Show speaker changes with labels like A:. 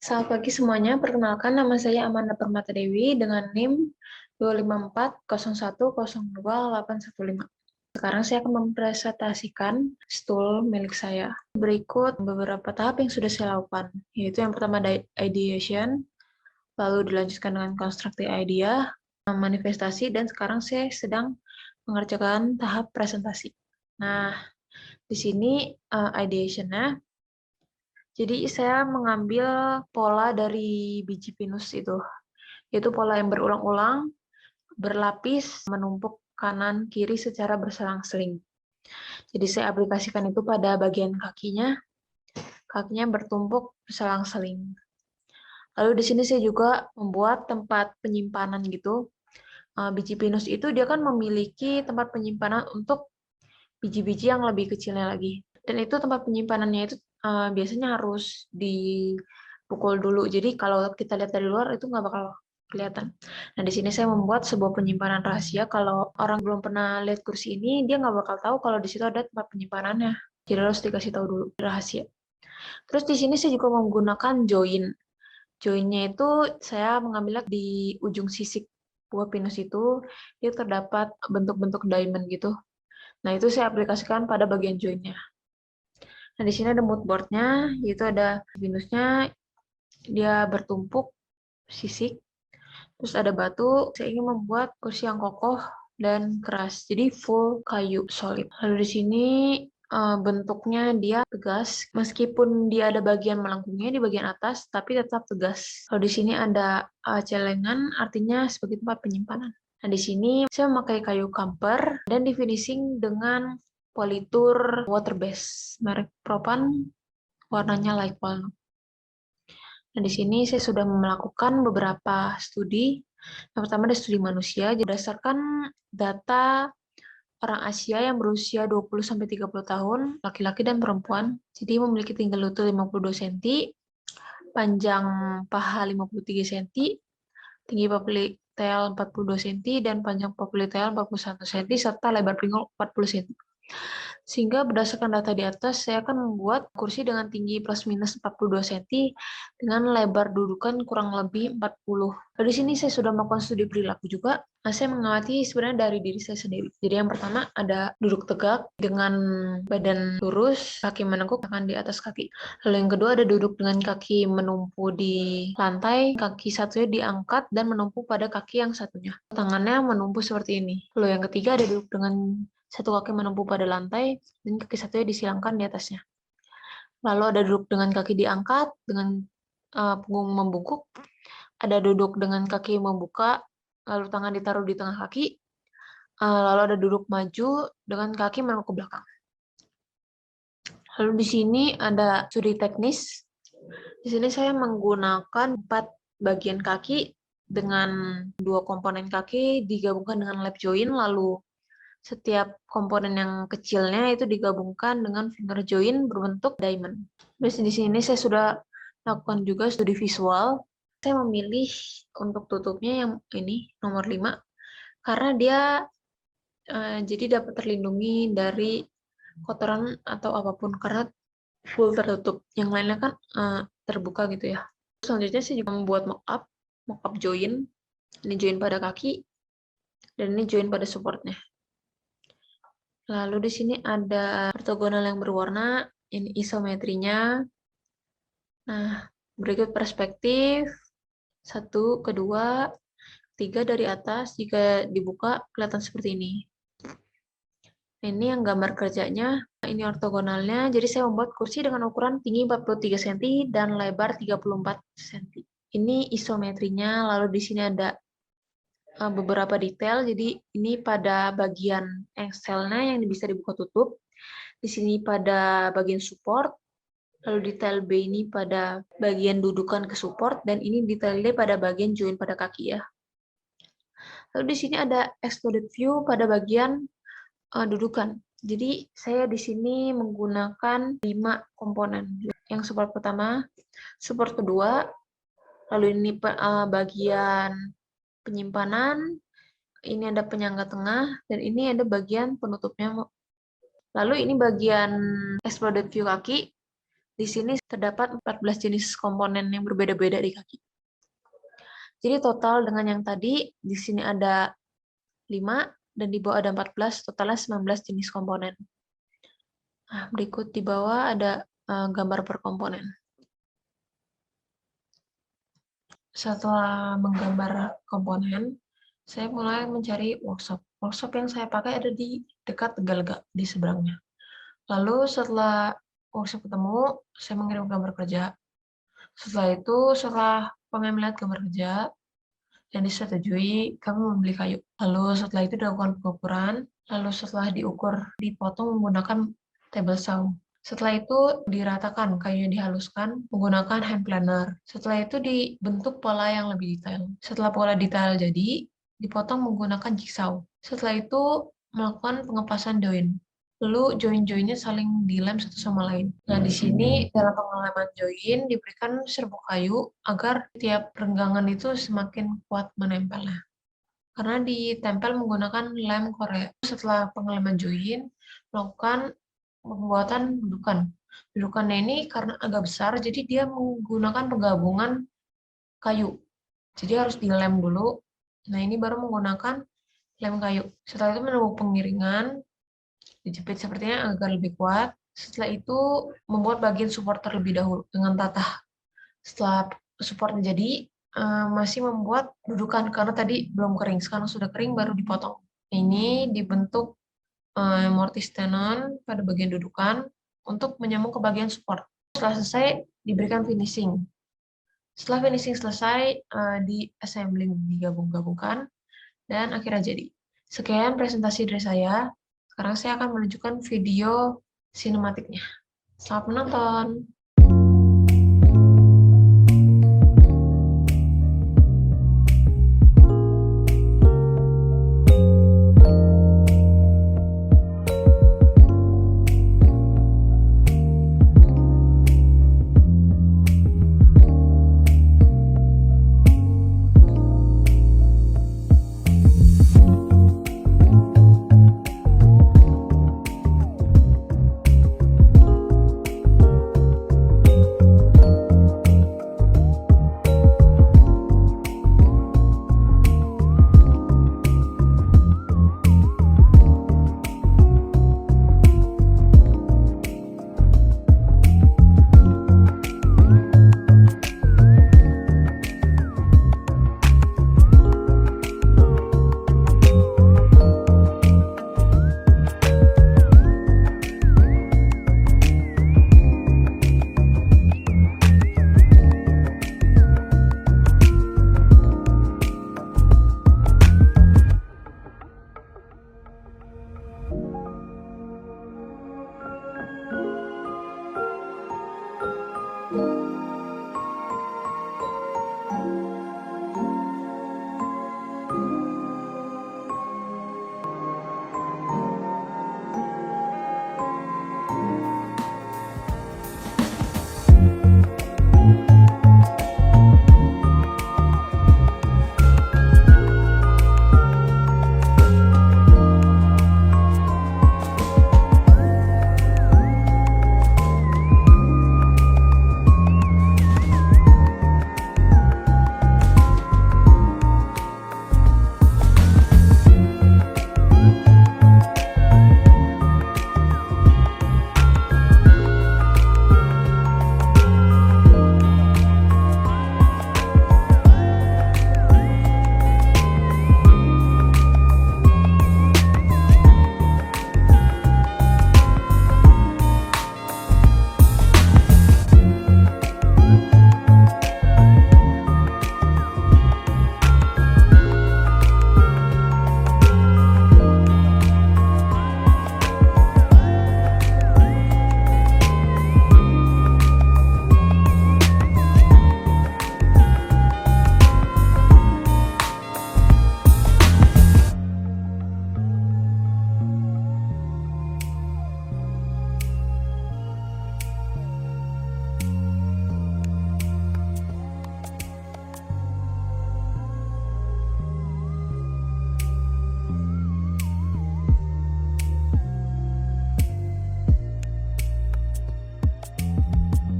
A: Selamat pagi semuanya, perkenalkan nama saya Amanda Permata Dewi dengan NIM 25401028815. Sekarang saya akan mempresentasikan stool milik saya. Berikut beberapa tahap yang sudah saya lakukan, yaitu yang pertama ideation, lalu dilanjutkan dengan constructing idea, manifestasi, dan sekarang saya sedang mengerjakan tahap presentasi. Nah, di sini ideation-nya. Jadi saya mengambil pola dari biji pinus itu, yaitu pola yang berulang-ulang, berlapis, menumpuk kanan kiri secara berselang-seling. Jadi saya aplikasikan itu pada bagian kakinya bertumpuk berselang-seling. Lalu di sini saya juga membuat tempat penyimpanan gitu. Biji pinus itu dia kan memiliki tempat penyimpanan untuk biji-biji yang lebih kecilnya lagi. Dan itu tempat penyimpanannya itu biasanya harus dipukul dulu. Jadi kalau kita lihat dari luar itu nggak bakal kelihatan. Nah, di sini saya membuat sebuah penyimpanan rahasia. Kalau orang belum pernah lihat kursi ini, dia nggak bakal tahu kalau di situ ada tempat penyimpanannya. Jadi harus dikasih tahu dulu rahasia. Terus di sini saya juga menggunakan join. Joinnya itu saya mengambilnya di ujung sisik buah pinus itu, dia terdapat bentuk-bentuk diamond gitu. Nah, itu saya aplikasikan pada bagian joinnya. Nah, di sini ada mood board-nya, yaitu ada pinusnya, dia bertumpuk, sisik, terus ada batu. Saya ingin membuat kursi yang kokoh dan keras, jadi full kayu solid. Lalu di sini bentuknya dia tegas, meskipun dia ada bagian melengkungnya di bagian atas, tapi tetap tegas. Lalu di sini ada celengan, artinya sebagai tempat penyimpanan. Nah, di sini saya memakai kayu kamper dan di finishing dengan politur water base merek Propan, warnanya light walnut. Nah, di sini saya sudah melakukan beberapa studi. Yang pertama ada studi manusia, berdasarkan data orang Asia yang berusia 20-30 tahun, laki-laki dan perempuan. Jadi memiliki tinggi lutut 52 cm, panjang paha 53 cm, tinggi popliteal 42 cm, dan panjang popliteal 41 cm, serta lebar pinggul 40 cm. Sehingga berdasarkan data di atas, saya akan membuat kursi dengan tinggi plus minus 42 cm dengan lebar dudukan kurang lebih 40. Di sini saya sudah melakukan studi perilaku juga. Nah, saya mengamati sebenarnya dari diri saya sendiri. Jadi yang pertama ada duduk tegak dengan badan lurus, kaki menengkuk, tangan di atas kaki. Lalu yang kedua ada duduk dengan kaki menumpu di lantai, kaki satunya diangkat dan menumpu pada kaki yang satunya. Tangannya menumpu seperti ini. Lalu yang ketiga ada duduk dengan satu kaki menumpu pada lantai dan kaki satunya disilangkan di atasnya. Lalu ada duduk dengan kaki diangkat dengan punggung membungkuk. Ada duduk dengan kaki membuka, lalu tangan ditaruh di tengah kaki. Lalu ada duduk maju dengan kaki menengok ke belakang. Lalu di sini ada studi teknis. Di sini saya menggunakan 4 bagian kaki dengan 2 komponen kaki digabungkan dengan lap joint, lalu setiap komponen yang kecilnya itu digabungkan dengan finger joint berbentuk diamond. Terus di sini saya sudah lakukan juga studi visual. Saya memilih untuk tutupnya yang ini nomor 5 karena dia jadi dapat terlindungi dari kotoran atau apapun karena full tertutup. Yang lainnya kan terbuka gitu ya. Selanjutnya saya juga membuat mock-up joint. Ini joint pada kaki dan ini joint pada supportnya. Lalu di sini ada ortogonal yang berwarna, ini isometrinya. Nah, berikut perspektif, 1, kedua, 3 dari atas, jika dibuka kelihatan seperti ini. Ini yang gambar kerjanya, ini ortogonalnya, jadi saya membuat kursi dengan ukuran tinggi 43 cm dan lebar 34 cm. Ini isometrinya, lalu di sini ada beberapa detail, jadi ini pada bagian engselnya yang bisa dibuka tutup, di sini pada bagian support, lalu detail B ini pada bagian dudukan ke support, dan ini detail D pada bagian joint pada kaki ya. Lalu di sini ada exploded view pada bagian dudukan. Jadi saya di sini menggunakan 5 komponen. Yang support pertama, support kedua, lalu ini bagian penyimpanan, ini ada penyangga tengah, dan ini ada bagian penutupnya. Lalu ini bagian exploded view kaki, Di sini terdapat 14 jenis komponen yang berbeda-beda di kaki. Jadi total dengan yang tadi, di sini ada 5, dan di bawah ada 14, totalnya 19 jenis komponen. Nah, berikut di bawah ada gambar per komponen. Setelah menggambar komponen, saya mulai mencari workshop. Workshop yang saya pakai ada di dekat Tegalega, di seberangnya. Lalu setelah workshop ketemu, saya mengirim gambar kerja. Setelah itu, setelah kami melihat gambar kerja, dan disetujui, kami membeli kayu. Lalu setelah itu dilakukan pengukuran, lalu setelah diukur, dipotong menggunakan table saw. Setelah itu diratakan, kayunya dihaluskan menggunakan hand planer. Setelah itu dibentuk pola yang lebih detail. Setelah pola detail jadi, dipotong menggunakan jigsaw. Setelah itu melakukan pengepasan join. Lalu join-joinnya saling dilem satu sama lain. Nah, di sini dalam pengeleman join diberikan serbuk kayu agar tiap renggangan itu semakin kuat menempelnya. Karena ditempel menggunakan lem Korea. Setelah pengeleman join, melakukan pembuatan dudukan. Dudukannya ini karena agak besar, jadi dia menggunakan penggabungan kayu. Jadi harus dilem dulu. Nah, ini baru menggunakan lem kayu. Setelah itu menunggu pengiringan, dijepit sepertinya agar lebih kuat. Setelah itu membuat bagian support terlebih dahulu dengan tatah. Setelah supportnya jadi, masih membuat dudukan karena tadi belum kering. Sekarang sudah kering baru dipotong. Ini dibentuk mortise tenon pada bagian dudukan untuk menyambung ke bagian support. Setelah selesai, diberikan finishing. Setelah finishing selesai, di-assembling, digabung-gabungkan, dan akhirnya jadi. Sekian presentasi dari saya. Sekarang saya akan menunjukkan video sinematiknya. Selamat menonton!